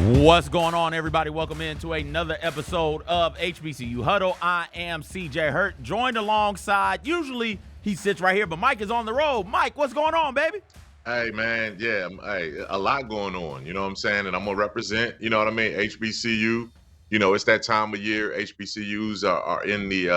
What's going on, everybody? Welcome into another episode of HBCU Huddle. I am CJ Hurt, joined alongside, usually he sits right here, but Mike is on the road. Mike, what's going on, baby? Hey, man, yeah, a lot going on, you know what I'm saying? And I'm going to represent, you know what I mean, HBCU. You know, it's that time of year. HBCUs are in the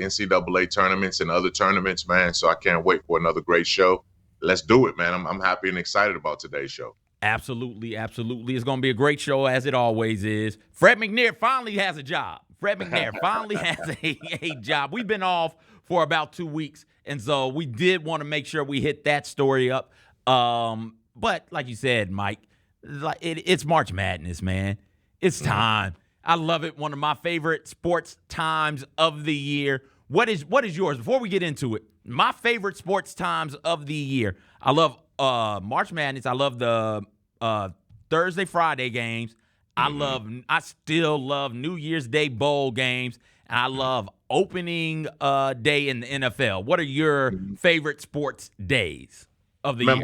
NCAA tournaments and other tournaments, man. So I can't wait for another great show. Let's do it, man. I'm happy and excited about today's show. Absolutely, absolutely. It's going to be a great show, as it always is. Fred McNair finally has a job. Fred McNair finally has a job. We've been off for about 2 weeks, and so we did want to make sure we hit that story up. But like you said, Mike, it's March Madness, man. It's time. I love it. One of my favorite sports times of the year. What is yours? Before we get into it, my favorite sports times of the year. I love March Madness. I love the Thursday, Friday games. I still love New Year's Day bowl games. And I love opening day in the NFL. What are your favorite sports days of the year?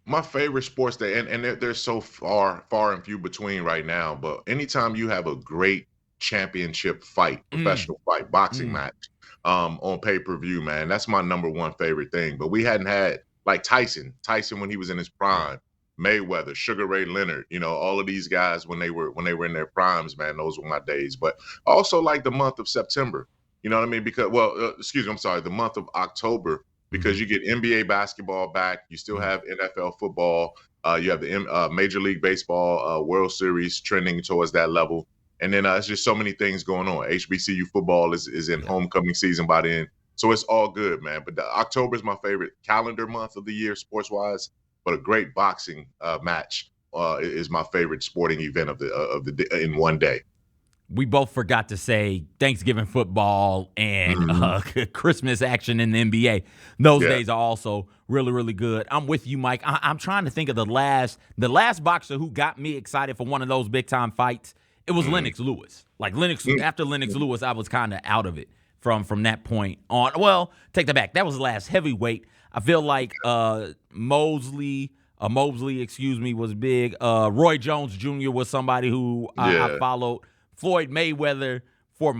My favorite sports day, and they're so far and few between right now, but anytime you have a great championship fight, professional fight, boxing match on pay-per-view, man, that's my number one favorite thing. But we hadn't had, like, Tyson when he was in his prime, Mayweather, Sugar Ray Leonard, you know, all of these guys when they were in their primes, man, those were my days. But also like the month of September, you know what I mean? Because, the month of October, because you get NBA basketball back, you still have NFL football, you have the Major League Baseball World Series trending towards that level, and then it's just so many things going on. HBCU football is in homecoming season by then, so it's all good, man. But October is my favorite calendar month of the year, sports-wise. But a great boxing match is my favorite sporting event of the in one day. We both forgot to say Thanksgiving football and Christmas action in the NBA. Those days are also really, really good. I'm with you, Mike. I'm trying to think of the last boxer who got me excited for one of those big time fights. It was Lennox Lewis. Like after Lennox Lewis, I was kind of out of it from that point on. Well, take that back. That was the last heavyweight. I feel like Mosley, was big. Roy Jones Jr. was somebody who I followed. Floyd Mayweather for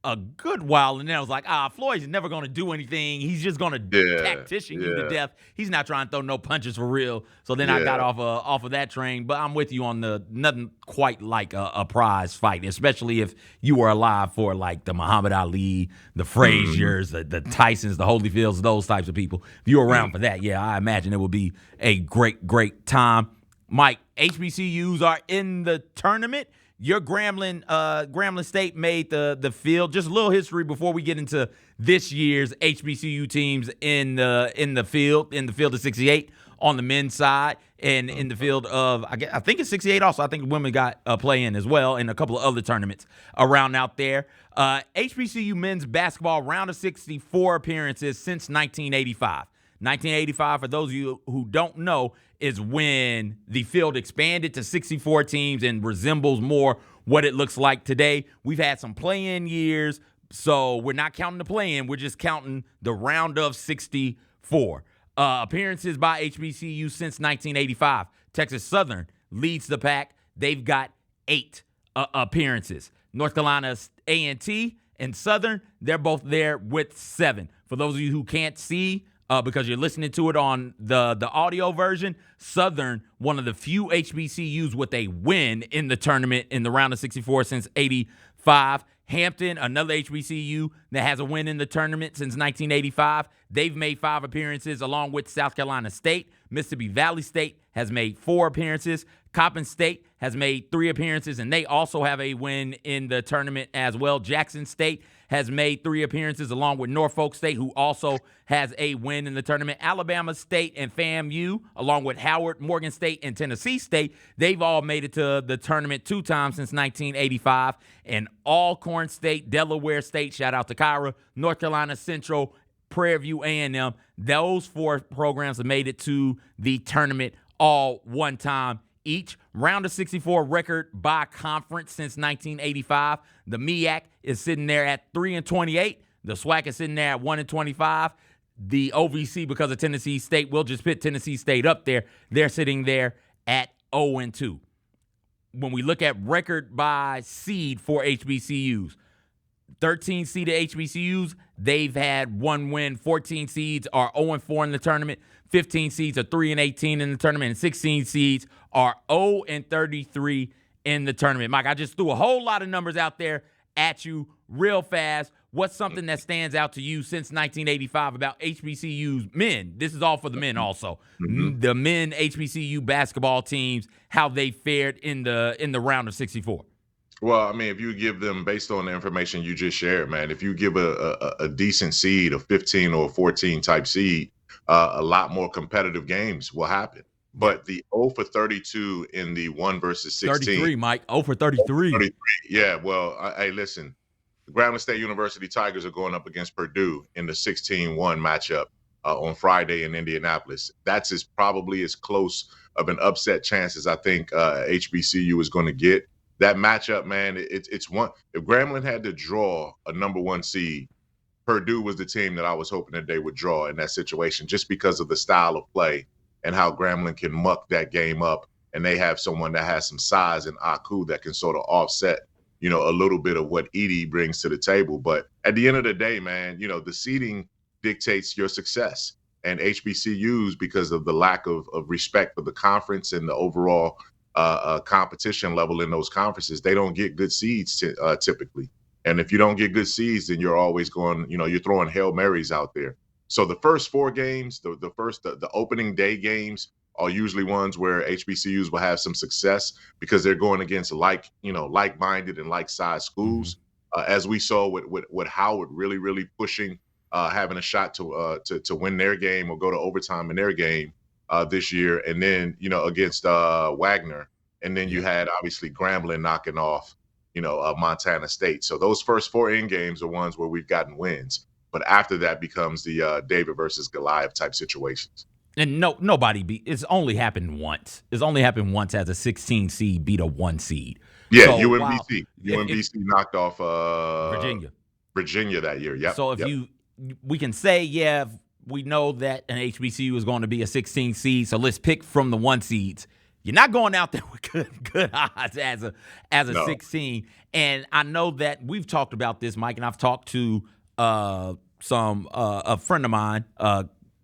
a good while, and then I was like, Floyd's never going to do anything. He's just going to tactician you to death. He's not trying to throw no punches for real. So then I got off of that train. But I'm with you on the nothing quite like a prize fight, especially if you were alive for like the Muhammad Ali, the Fraziers, the Tysons, the Holyfields, those types of people. If you were around for that, I imagine it would be a great, great time. Mike, HBCUs are in the tournament. Your Grambling State made the field. Just a little history before we get into this year's HBCU teams in the field of 68 on the men's side, and in the field of I think it's 68 also. I think women got a play in as well, and a couple of other tournaments around out there. HBCU men's basketball round of 64 appearances since 1985. 1985, for those of you who don't know, is when the field expanded to 64 teams and resembles more what it looks like today. We've had some play-in years, so we're not counting the play-in. We're just counting the round of 64. Appearances by HBCU since 1985. Texas Southern leads the pack. They've got 8 appearances. North Carolina A&T and Southern, they're both there with 7. For those of you who can't see, because you're listening to it on the audio version, Southern, one of the few HBCUs with a win in the tournament in the round of 64 since 85. Hampton, another HBCU that has a win in the tournament since 1985. They've made 5 appearances along with South Carolina State. Mississippi Valley State has made 4 appearances. Coppin State has made 3 appearances, and they also have a win in the tournament as well. Jackson State has made 3 appearances along with Norfolk State, who also has a win in the tournament. Alabama State and FAMU, along with Howard, Morgan State, and Tennessee State, they've all made it to the tournament 2 times since 1985. And Alcorn State, Delaware State, shout out to Kyra, North Carolina Central, Prairie View A&M, those 4 programs have made it to the tournament all one time each. Round of 64 record by conference since 1985. The MEAC is sitting there at 3-28. The SWAC is sitting there at 1-25. The OVC, because of Tennessee State, we'll just put Tennessee State up there. They're sitting there at 0-2. when we look at record by seed for HBCUs, 13 seeded HBCUs, they've had 1 win. 14 seeds are 0-4 in the tournament. 15 seeds are 3-18 in the tournament. And 16 seeds are 0-33 in the tournament. Mike, I just threw a whole lot of numbers out there at you real fast. What's something that stands out to you since 1985 about HBCUs men? This is all for the men also. The men HBCU basketball teams, how they fared in the round of 64. Well, I mean, if you give them, based on the information you just shared, man, if you give a decent seed, a 15 or a 14 type seed, a lot more competitive games will happen. But the 0 for 32 in the 1 versus 16. 33, Mike. 0 for 33. 33. Yeah, well, hey, listen, the Grambling State University Tigers are going up against Purdue in the 16-1 matchup on Friday in Indianapolis. That's probably as close of an upset chance as I think HBCU is going to get. That matchup, man, it's one. If Grambling had to draw a number 1 seed, Purdue was the team that I was hoping that they would draw in that situation, just because of the style of play and how Grambling can muck that game up. And they have someone that has some size in Aku that can sort of offset, a little bit of what Edie brings to the table. But at the end of the day, man, the seeding dictates your success. And HBCUs, because of the lack of respect for the conference and the overall competition level in those conferences, they don't get good seeds typically. And if you don't get good seeds, then you're always going, you're throwing Hail Marys out there. So the first 4 games, the opening day games are usually ones where HBCUs will have some success because they're going against like-minded and like-sized schools. As we saw with Howard really, really pushing, having a shot to win their game or go to overtime in their game this year, and then against Wagner, and then you had obviously Grambling knocking off Montana State. So those first 4 end games are ones where we've gotten wins, but after that becomes the David versus Goliath type situations. And nobody it's only happened once. It's only happened once as a 16 seed beat a 1 seed. Yeah, so, UMBC. UMBC knocked off Virginia that year. Yep. So we can say, we know that an HBCU is going to be a 16 seed, so let's pick from the 1 seeds. You're not going out there with good odds as a 16. And I know that we've talked about this, Mike, and I've talked to a friend of mine,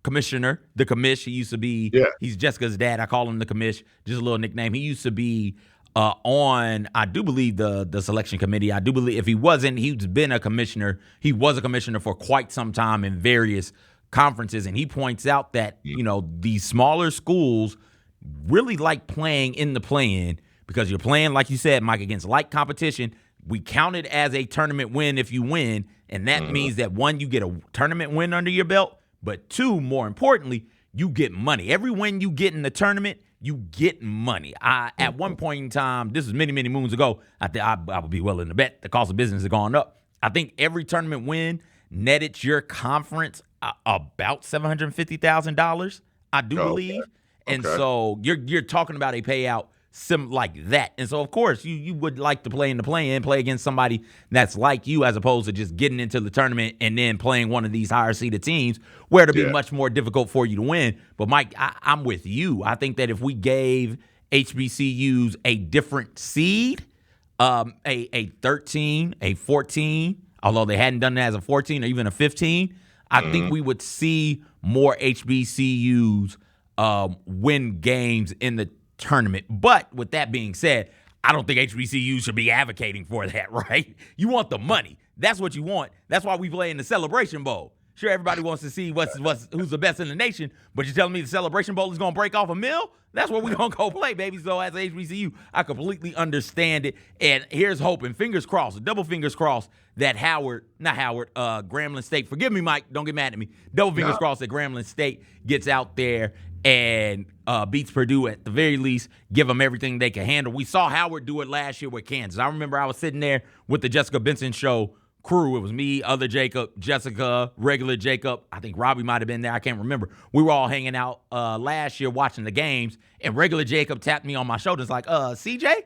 Commissioner, the Commish. He used to be, he's Jessica's dad. I call him the Commish, just a little nickname. He used to be on, I do believe, the selection committee. I do believe if he wasn't, he's been a commissioner. He was a commissioner for quite some time in various conferences, and he points out that these smaller schools really like playing in the play-in because you're playing, like you said, Mike, against light competition. We count it as a tournament win if you win, and that means that 1, you get a tournament win under your belt, but 2, more importantly, you get money. Every win you get in the tournament, you get money. At one point in time, this was many, many moons ago, I would be willing to bet the cost of business has gone up. I think every tournament win netted your conference about $750,000, I do believe. And so you're talking about a payout like that. And so, of course, you would like to play in the play-in, play against somebody that's like you, as opposed to just getting into the tournament and then playing one of these higher-seeded teams where it'll be much more difficult for you to win. But, Mike, I'm with you. I think that if we gave HBCUs a different seed, a 13, a 14, although they hadn't done it as a 14 or even a 15, I think we would see more HBCUs win games in the tournament. But with that being said, I don't think HBCUs should be advocating for that, right? You want the money. That's what you want. That's why we play in the Celebration Bowl. Sure, everybody wants to see who's the best in the nation, but you're telling me the Celebration Bowl is going to break off $1 million? That's where we're going to go play, baby. So as a HBCU, I completely understand it. And here's hoping, fingers crossed, double fingers crossed, that Grambling State, forgive me, Mike, don't get mad at me, double fingers crossed that Grambling State gets out there and beats Purdue at the very least, give them everything they can handle. We saw Howard do it last year with Kansas. I remember I was sitting there with the Jessica Benson Show crew. It was me, other Jacob, Jessica, regular Jacob. I think Robbie might have been there. I can't remember. We were all hanging out last year watching the games, and regular Jacob tapped me on my shoulders like, CJ,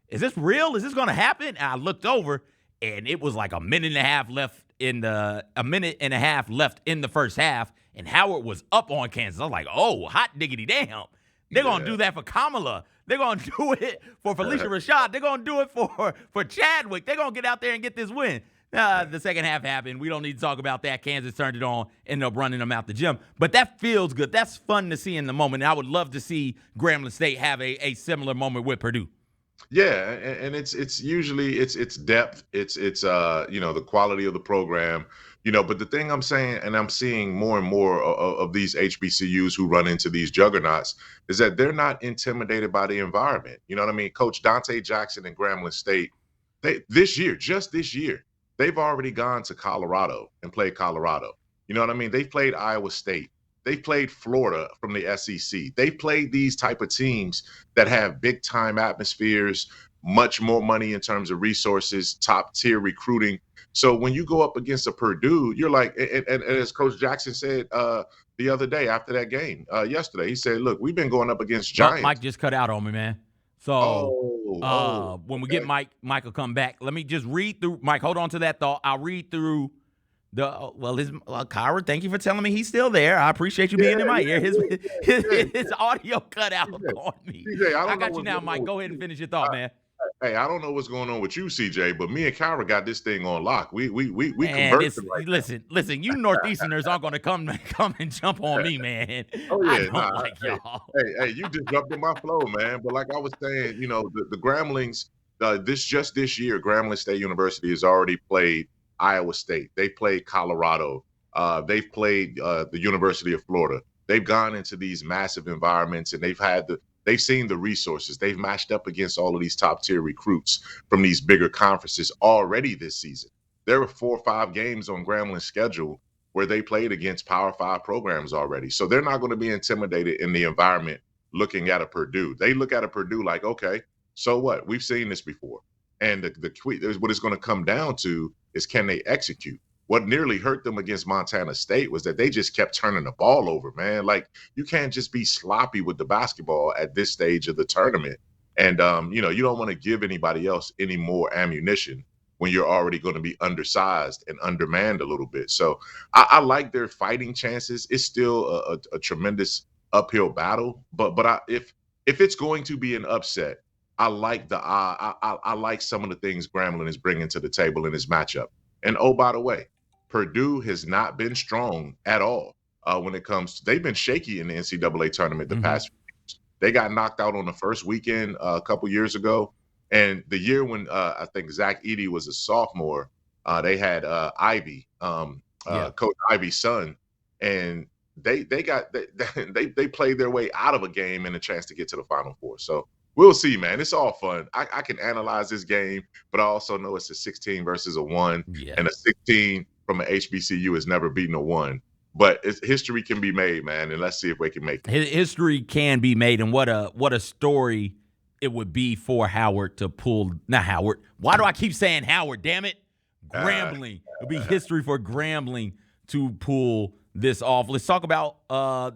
is this real? Is this going to happen? And I looked over, and it was like a minute and a half left in the first half, and Howard was up on Kansas. I was like, oh, hot diggity damn. They're going to do that for Kamala. They're going to do it for Felicia Rashad. They're going to do it for Chadwick. They're going to get out there and get this win. The second half happened. We don't need to talk about that. Kansas turned it on, ended up running them out the gym. But that feels good. That's fun to see in the moment. And I would love to see Grambling State have a similar moment with Purdue. Yeah, and it's usually it's depth, it's the quality of the program, but the thing I'm saying, and I'm seeing more and more of these HBCUs who run into these juggernauts, is that they're not intimidated by the environment. You know what I mean? Coach Dante Jackson and Grambling State, just this year, they've already gone to Colorado and played Colorado. You know what I mean? They've played Iowa State. They played Florida from the SEC. They played these type of teams that have big time atmospheres, much more money in terms of resources, top tier recruiting. So when you go up against a Purdue, you're like, and as Coach Jackson said the other day after that game, yesterday, he said, look, we've been going up against giants. Mike just cut out on me, man. So when we get Mike will come back. Let me just read through. Mike, hold on to that thought. I'll read through. Kyra, thank you for telling me he's still there. I appreciate you being in my ear. His audio cut out on me. CJ, I got you now, Mike. Go ahead and finish your thought, man. Hey, I don't know what's going on with you, CJ, but me and Kyra got this thing on lock. We converse right listen, you Northeasterners aren't going to come and jump on me, man. Oh, yeah. I don't like y'all. Hey, you disrupted my flow, man. But like I was saying, the Gramblings, this year, Grambling State University has already played Iowa State. They played Colorado. They've played the University of Florida. They've gone into these massive environments, and they've seen the resources. They've matched up against all of these top tier recruits from these bigger conferences already this season. There were 4 or 5 games on Grambling's schedule where they played against Power 5 programs already. So they're not going to be intimidated in the environment looking at a Purdue. They look at a Purdue like, okay, so what? We've seen this before. And what it's going to come down to is, can they execute? What nearly hurt them against Montana State was that they just kept turning the ball over, man. Like, you can't just be sloppy with the basketball at this stage of the tournament. And, you don't want to give anybody else any more ammunition when you're already going to be undersized and undermanned a little bit. So I like their fighting chances. It's still a tremendous uphill battle. But if it's going to be an upset, I like I like some of the things Grambling is bringing to the table in this matchup. And oh, by the way, Purdue has not been strong at all when it comes to, they've been shaky in the NCAA tournament the past few years. They got knocked out on the first weekend a couple years ago. And the year when I think Zach Edey was a sophomore, they had Ivy, Coach Ivy's son, and they played their way out of a game and a chance to get to the Final Four. So we'll see, man. It's all fun. I can analyze this game, but I also know it's a 16 versus a 1, and a 16 from an HBCU has never beaten a 1. But history can be made, man, and let's see if we can make it. History can be made, and what a story it would be for Howard to pull. Not Howard. Why do I keep saying Howard? Damn it, Grambling. It'll be history for Grambling to pull this off. Let's talk about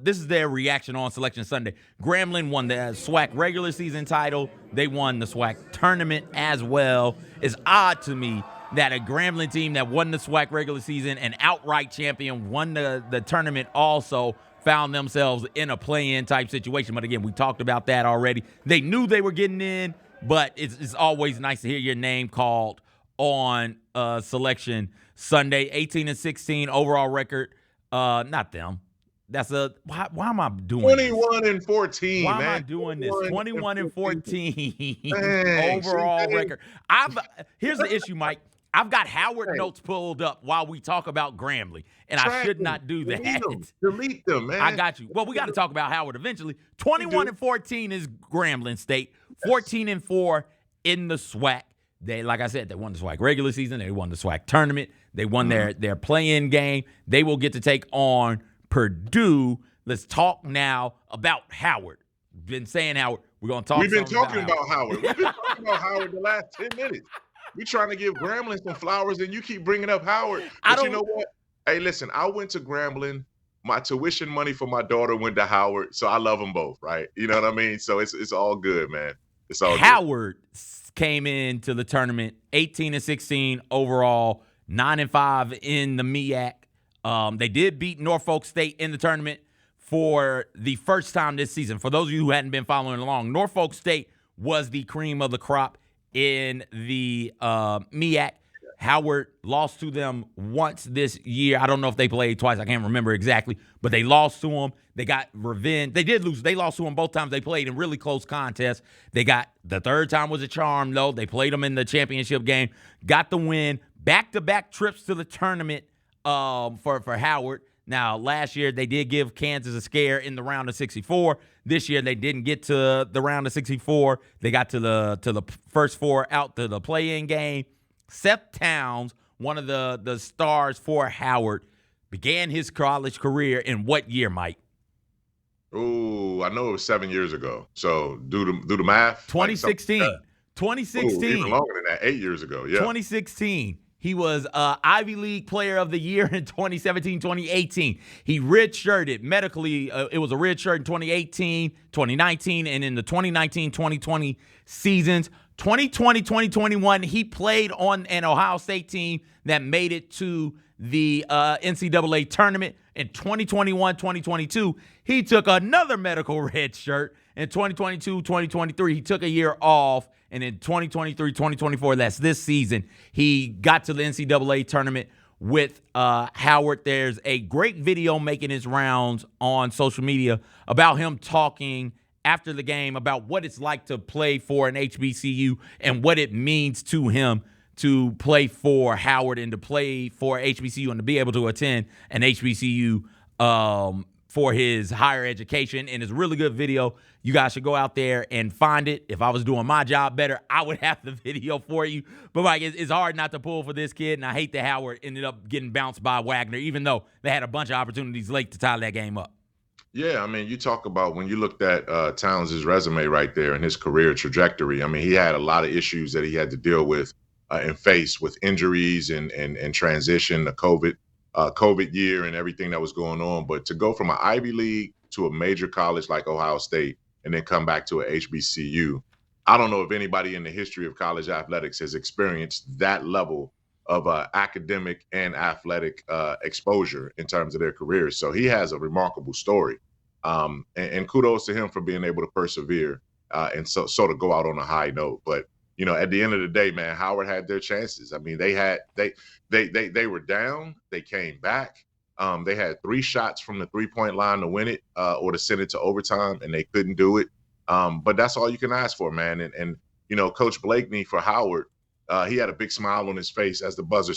this is their reaction on Selection Sunday. Grambling won the SWAC regular season title. They won the SWAC tournament as well. It's odd to me that a Grambling team that won the SWAC regular season, an outright champion, won the tournament also, found themselves in a play-in type situation. But again, we talked about that already. They knew they were getting in, but it's always nice to hear your name called on Selection Sunday. 18-16 overall record. Not them. That's why am I doing 21-14? Why man. am I doing this? 21-14 overall record. Here's the issue, Mike. I've got Howard notes pulled up while we talk about Grambling, and I should not do that. Delete them, man. I got you. Well, we got to talk about Howard eventually. 21-14 is Grambling State. 14-4 in the SWAC. They, like I said, they won the SWAC regular season. They won the SWAC tournament. They won their play-in game. They will get to take on Purdue. Let's talk now about Howard. Been saying Howard. We're going to talk. We've been talking about Howard. We've been talking about Howard the last 10 minutes. We're trying to give Grambling some flowers, and you keep bringing up Howard. But you know what? Hey, listen, I went to Grambling. My tuition money for my daughter went to Howard, so I love them both, right? You know what I mean? So it's all good, man. It's all Howard came into the tournament 18-16 overall, 9-5 in the MEAC. They did beat Norfolk State in the tournament for the first time this season. For those of you who hadn't been following along, Norfolk State was the cream of the crop in the MEAC. Howard lost to them once this year. I don't know if they played twice. I can't remember exactly, but they lost to them. They got revenge. They did lose. They lost to them both times they played in really close contests. They got the third time was a charm, though. They played them in the championship game, got the win, back-to-back trips to the tournament for Howard. Now, last year, they did give Kansas a scare in the round of 64. This year, they didn't get to the round of 64. They got to the first four out to the play-in game. Seth Towns, one of the stars for Howard, began his college career in what year, Mike? Oh, I know it was 7 years ago. So do the math. 2016. Like 2016. Ooh, even longer than that, 8 years ago. Yeah. 2016. He was Ivy League Player of the Year in 2017, 2018. He redshirted medically. It was a red shirt in 2018, 2019, and in the 2019-2020 seasons. 2020, 2021, he played on an Ohio State team that made it to the NCAA tournament. In 2021, 2022, he took another medical red shirt. In 2022, 2023, he took a year off. And in 2023, 2024, that's this season, he got to the NCAA tournament with Howard. There's a great video making his rounds on social media about him talking after the game about what it's like to play for an HBCU and what it means to him to play for Howard and to play for HBCU and to be able to attend an HBCU for his higher education. And it's a really good video. You guys should go out there and find it. If I was doing my job better, I would have the video for you. But, Mike, it's hard not to pull for this kid, and I hate that Howard ended up getting bounced by Wagner, even though they had a bunch of opportunities late to tie that game up. Yeah, I mean, you talk about when you looked at Towns' resume right there and his career trajectory. I mean, he had a lot of issues that he had to deal with and face with injuries and transition, the COVID year and everything that was going on. But to go from an Ivy League to a major college like Ohio State and then come back to a HBCU, I don't know if anybody in the history of college athletics has experienced that level of academic and athletic exposure in terms of their careers. So he has a remarkable story. And kudos to him for being able to persevere and so to go out on a high note. But you know, at the end of the day, man, Howard had their chances. I mean, they were down, they came back. They had 3 shots from the 3-point line to win it or to send it to overtime, and they couldn't do it. But that's all you can ask for, man. And you know, Coach Blakeney for Howard, he had a big smile on his face as the buzzer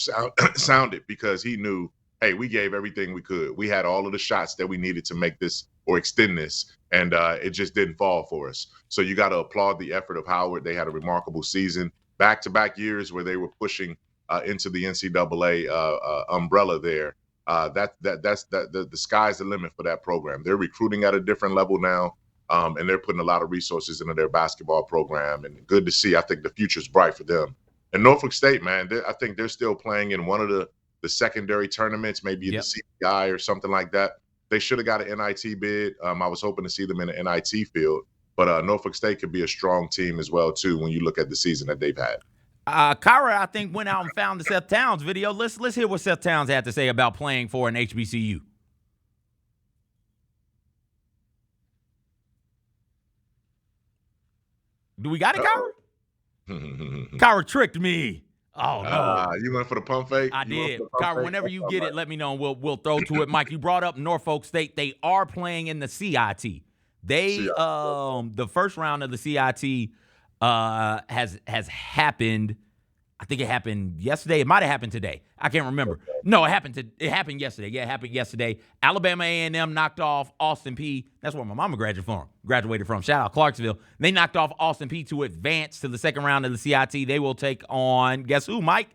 sounded because he knew, hey, we gave everything we could. We had all of the shots that we needed to make this or extend this, and it just didn't fall for us. So you got to applaud the effort of Howard. They had a remarkable season, back-to-back years where they were pushing into the NCAA umbrella there. That's the sky's the limit for that program. They're recruiting at a different level now, and they're putting a lot of resources into their basketball program. And good to see. I think the future's bright for them. And Norfolk State, man, I think they're still playing in one of the secondary tournaments, maybe the CPI or something like that. They should have got an NIT bid. I was hoping to see them in the NIT field, but Norfolk State could be a strong team as well too when you look at the season that they've had. Kyra, I think, went out and found the Seth Towns video. Let's hear what Seth Towns had to say about playing for an HBCU. Do we got it, Kyra? Kyra tricked me. Oh, no. You went for the pump fake? I did. Kyra, whenever you get it, let me know, and we'll throw to it. Mike, you brought up Norfolk State. They are playing in the CIT. The first round of the CIT has happened. I think it happened yesterday. It might have happened today. I can't remember. No, it happened yesterday. Yeah, it happened yesterday. Alabama A&M knocked off Austin Peay. That's where my mama graduated from. Shout out Clarksville. They knocked off Austin Peay to advance to the second round of the CIT. They will take on, guess who, Mike?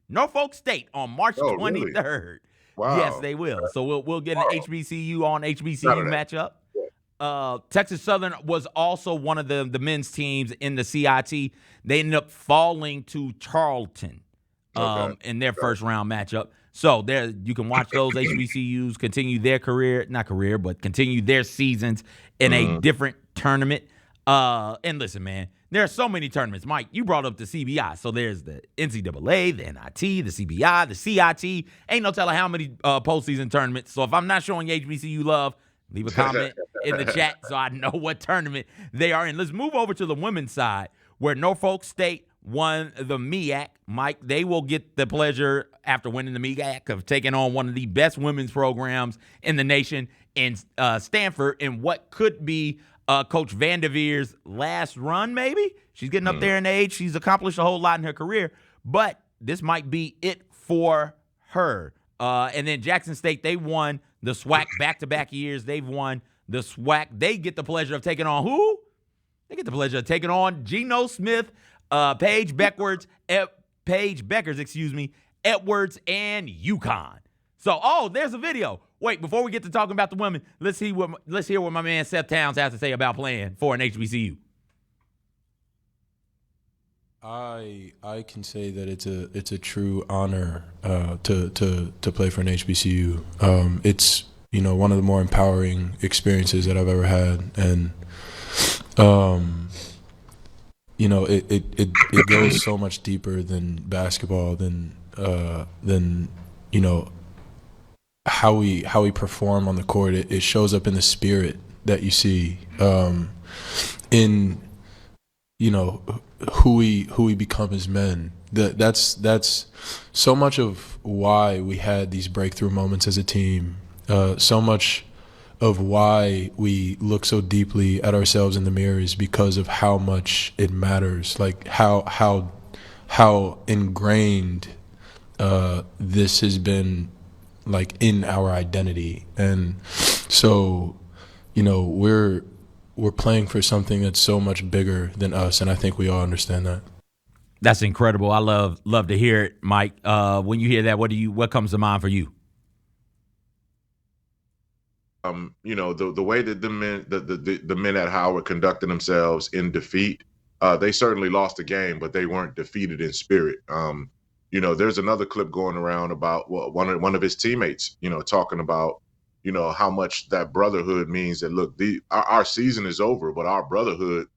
Norfolk State on March 23rd. Really? Wow. Yes, they will. So we'll get an HBCU on HBCU matchup. Texas Southern was also one of the men's teams in the CIT. They ended up falling to Charlton in their first round matchup. So there, you can watch those HBCUs continue their continue their seasons in a different tournament. And listen, man, there are so many tournaments. Mike, you brought up the CBI. So there's the NCAA, the NIT, the CBI, the CIT. Ain't no telling how many postseason tournaments. So if I'm not showing HBCU love, Leave a comment in the chat so I know what tournament they are in. Let's move over to the women's side, where Norfolk State won the MEAC. Mike, they will get the pleasure, after winning the MEAC, of taking on one of the best women's programs in the nation in Stanford, in what could be Coach Vanderveer's last run, maybe? She's getting up there in age. She's accomplished a whole lot in her career, but this might be it for her. And then Jackson State, they won the SWAC back-to-back years. They've won the SWAC. They get the pleasure of taking on who? They get the pleasure of taking on Geno Smith, Paige Beckers, Edwards, and UConn. So, there's a video. Wait, before we get to talking about the women, let's hear what my man Seth Towns has to say about playing for an HBCU. I can say that it's a true honor to play for an HBCU. It's one of the more empowering experiences that I've ever had, and it goes so much deeper than basketball, than how we perform on the court. It shows up in the spirit that you see, in who we become as men. That's so much of why we had these breakthrough moments as a team. So much of why we look so deeply at ourselves in the mirror is because of how much it matters. Like how ingrained this has been, like, in our identity. And so we're playing for something that's so much bigger than us, and I think we all understand that. That's incredible. I love to hear it, Mike. When you hear that, what comes to mind for you? The way that the men at Howard conducted themselves in defeat, they certainly lost the game, but they weren't defeated in spirit. There's another clip going around about one of his teammates, talking about how much that brotherhood means. That, look, our season is over, but our brotherhood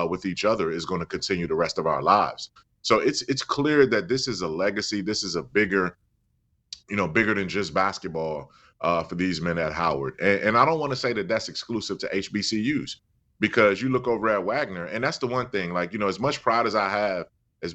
with each other is going to continue the rest of our lives. So it's clear that this is a legacy. This is a bigger than just basketball for these men at Howard. And I don't want to say that that's exclusive to HBCUs, because you look over at Wagner, and that's the one thing, like, as much pride as I have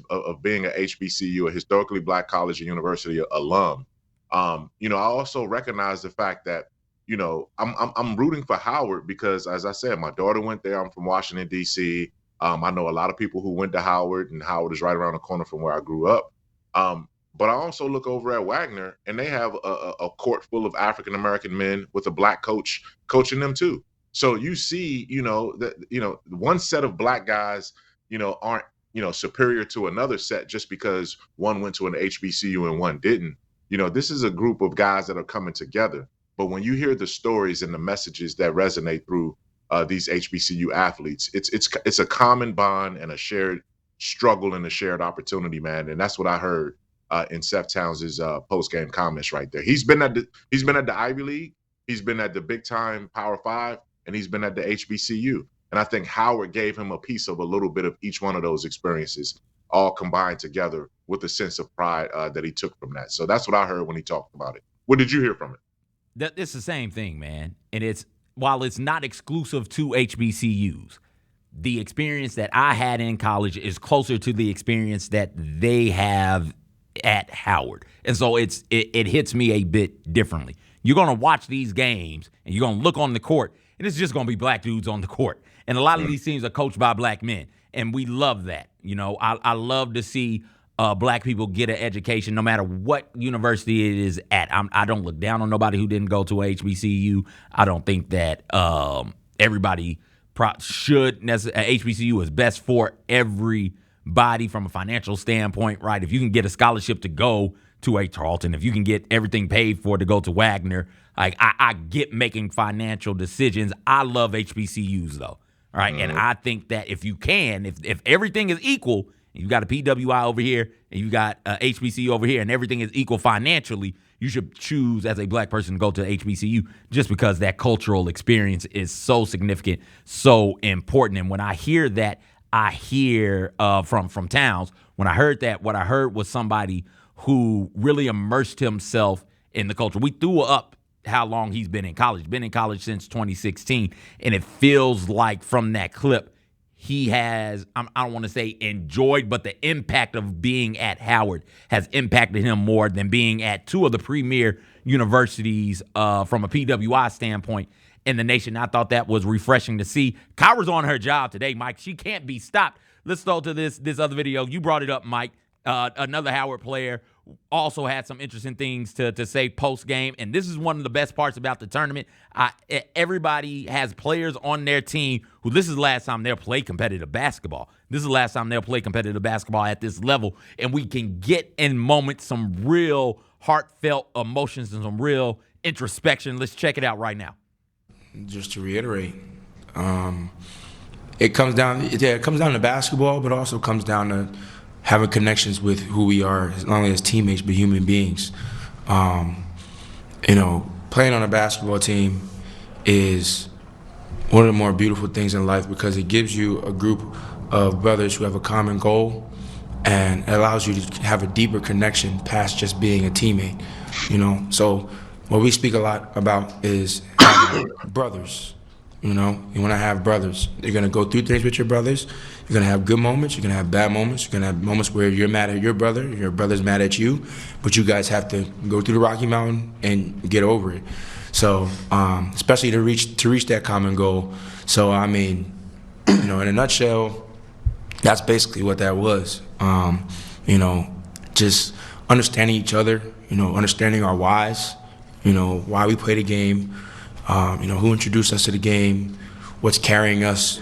of being a HBCU, a historically Black college and university alum, I also recognize the fact that, I'm rooting for Howard because, as I said, my daughter went there. I'm from Washington, D.C. I know a lot of people who went to Howard, and Howard is right around the corner from where I grew up. But I also look over at Wagner, and they have a court full of African-American men with a Black coach coaching them too. So you see, that one set of Black guys, aren't, superior to another set just because one went to an HBCU and one didn't. This is a group of guys that are coming together. But when you hear the stories and the messages that resonate through these HBCU athletes, it's a common bond and a shared struggle and a shared opportunity, man. And that's what I heard in Seth Towns' post-game comments right there. He's been at the Ivy League, he's been at the big time Power 5, and he's been at the HBCU. And I think Howard gave him a piece of a little bit of each one of those experiences, all combined together with a sense of pride that he took from that. So that's what I heard when he talked about it. What did you hear from it? It's the same thing, man. And while it's not exclusive to HBCUs, the experience that I had in college is closer to the experience that they have at Howard. And so it hits me a bit differently. You're going to watch these games, and you're going to look on the court, and it's just going to be Black dudes on the court. And a lot of these teams are coached by Black men, and we love that. I love to see Black people get an education no matter what university it is at. I don't look down on nobody who didn't go to a HBCU. I don't think that everybody should necessarily. HBCU is best for everybody from a financial standpoint, right? If you can get a scholarship to go to a Tarleton, if you can get everything paid for to go to Wagner, like I get making financial decisions. I love HBCUs though, all right? And I think that if you can, if everything is equal, you got a PWI over here, and you got a HBCU over here, and everything is equal financially, you should choose as a Black person to go to HBCU just because that cultural experience is so significant, so important. And when I hear that, I hear from Towns. When I heard that, what I heard was somebody who really immersed himself in the culture. We threw up how long he's been in college. Been in college since 2016, and it feels like from that clip he has, I don't want to say enjoyed, but the impact of being at Howard has impacted him more than being at two of the premier universities from a PWI standpoint in the nation. I thought that was refreshing to see. Kyra's on her job today, Mike. She can't be stopped. Let's go to this other video. You brought it up, Mike. Another Howard player also had some interesting things to say post-game, and this is one of the best parts about the tournament. Everybody has players on their team who this is the last time they'll play competitive basketball. This is the last time they'll play competitive basketball at this level, and we can get in moments some real heartfelt emotions and some real introspection. Let's check it out right now. Just to reiterate, it comes down to basketball, but also comes down to having connections with who we are, not only as teammates, but human beings. Playing on a basketball team is one of the more beautiful things in life because it gives you a group of brothers who have a common goal and it allows you to have a deeper connection past just being a teammate. So what we speak a lot about is having brothers. You want to have brothers. You're going to go through things with your brothers. You're going to have good moments. You're going to have bad moments. You're going to have moments where you're mad at your brother's mad at you, but you guys have to go through the Rocky Mountain and get over it. So, especially to reach that common goal. So, in a nutshell, that's basically what that was. Just understanding each other, understanding our whys, why we play the game, who introduced us to the game, what's carrying us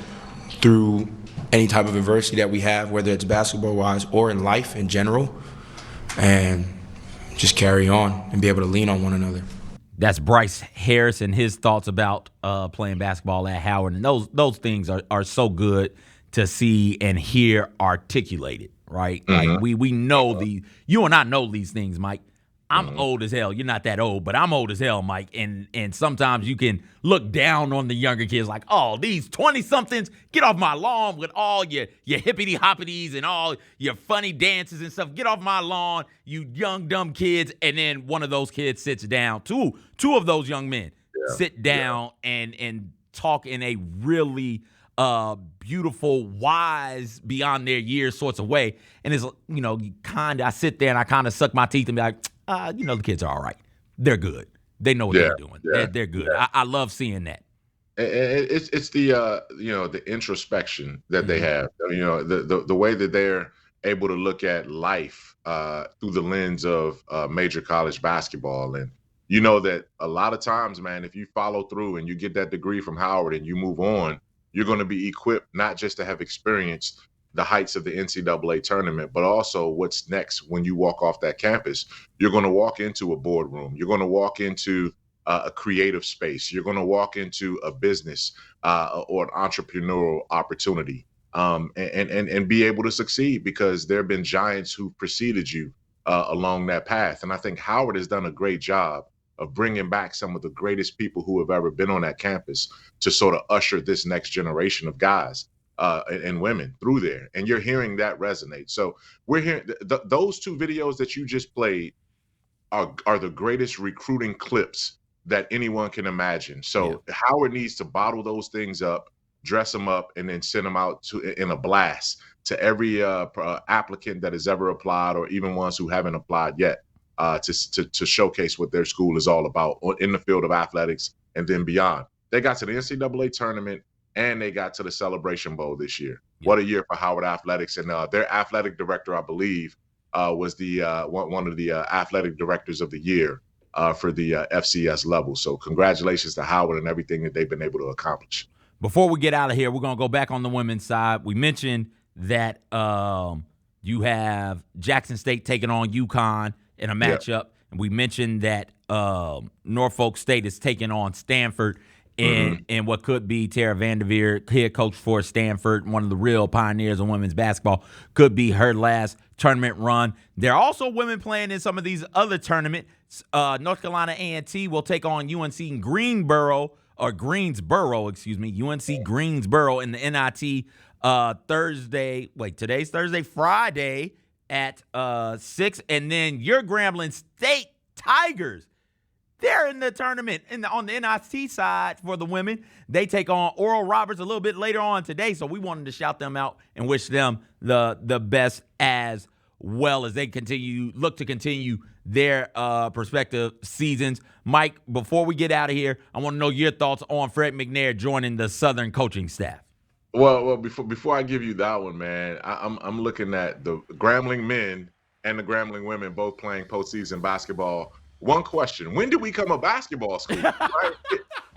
through any type of adversity that we have, whether it's basketball-wise or in life in general, and just carry on and be able to lean on one another. That's Bryce Harris and his thoughts about playing basketball at Howard. And those things are so good to see and hear articulated, right? Mm-hmm. Like we know you and I know these things, Mike. I'm old as hell. You're not that old, but I'm old as hell, Mike. And sometimes you can look down on the younger kids like, oh, these 20-somethings, get off my lawn with all your hippity-hoppities and all your funny dances and stuff. Get off my lawn, you young, dumb kids. And then one of those kids sits down. Two of those young men sit down and talk in a really beautiful, wise, beyond their years sorts of way. And it's, I sit there and I kind of suck my teeth and be like, the kids are all right. They're good. They know what they're doing. They're good. Yeah. I love seeing that. It's the the introspection that they have. The way that they're able to look at life through the lens of major college basketball, and that a lot of times, man, if you follow through and you get that degree from Howard and you move on, you're going to be equipped not just to have experienced the heights of the NCAA tournament, but also what's next when you walk off that campus. You're going to walk into a boardroom. You're going to walk into a creative space. You're going to walk into a business or an entrepreneurial opportunity and be able to succeed because there have been giants who preceded you along that path. And I think Howard has done a great job of bringing back some of the greatest people who have ever been on that campus to sort of usher this next generation of guys and women through there. And you're hearing that resonate. So we're hearing those two videos that you just played are the greatest recruiting clips that anyone can imagine. So Howard needs to bottle those things up, dress them up, and then send them out in a blast to every applicant that has ever applied or even ones who haven't applied yet to showcase what their school is all about in the field of athletics and then beyond. They got to the NCAA tournament and they got to the Celebration Bowl this year. What a year for Howard Athletics. And their athletic director, I believe, was the one of the athletic directors of the year for the FCS level. So congratulations to Howard and everything that they've been able to accomplish. Before we get out of here, we're going to go back on the women's side. We mentioned that you have Jackson State taking on UConn in a matchup. And we mentioned that Norfolk State is taking on Stanford and what could be Tara Vanderveer, head coach for Stanford, one of the real pioneers of women's basketball, could be her last tournament run. There are also women playing in some of these other tournaments. North Carolina A&T will take on UNC Greensboro, UNC Greensboro in the NIT Thursday. Wait, today's Thursday, Friday at 6. And then your Grambling State Tigers, They're in the tournament. On the NIT side for the women, they take on Oral Roberts a little bit later on today. So we wanted to shout them out and wish them the best as well as they look to continue their prospective seasons. Mike, before we get out of here, I want to know your thoughts on Fred McNair joining the Southern coaching staff. Well, before I give you that one, man, I'm looking at the Grambling men and the Grambling women both playing postseason basketball. One question: when did we become a basketball school? Right?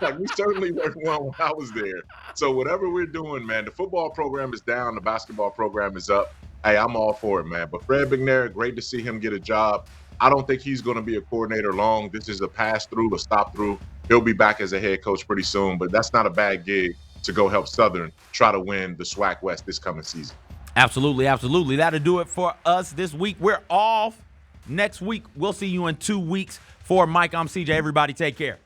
Like, we certainly weren't one when I was there. So whatever we're doing, man, the football program is down, the basketball program is up. Hey, I'm all for it, man. But Fred McNair, great to see him get a job. I don't think he's going to be a coordinator long. This is a pass through, a stop through. He'll be back as a head coach pretty soon, but that's not a bad gig to go help Southern try to win the SWAC West this coming season. Absolutely, absolutely. That'll do it for us this week. We're off next week. We'll see you in 2 weeks. For Mike, I'm CJ. Everybody take care.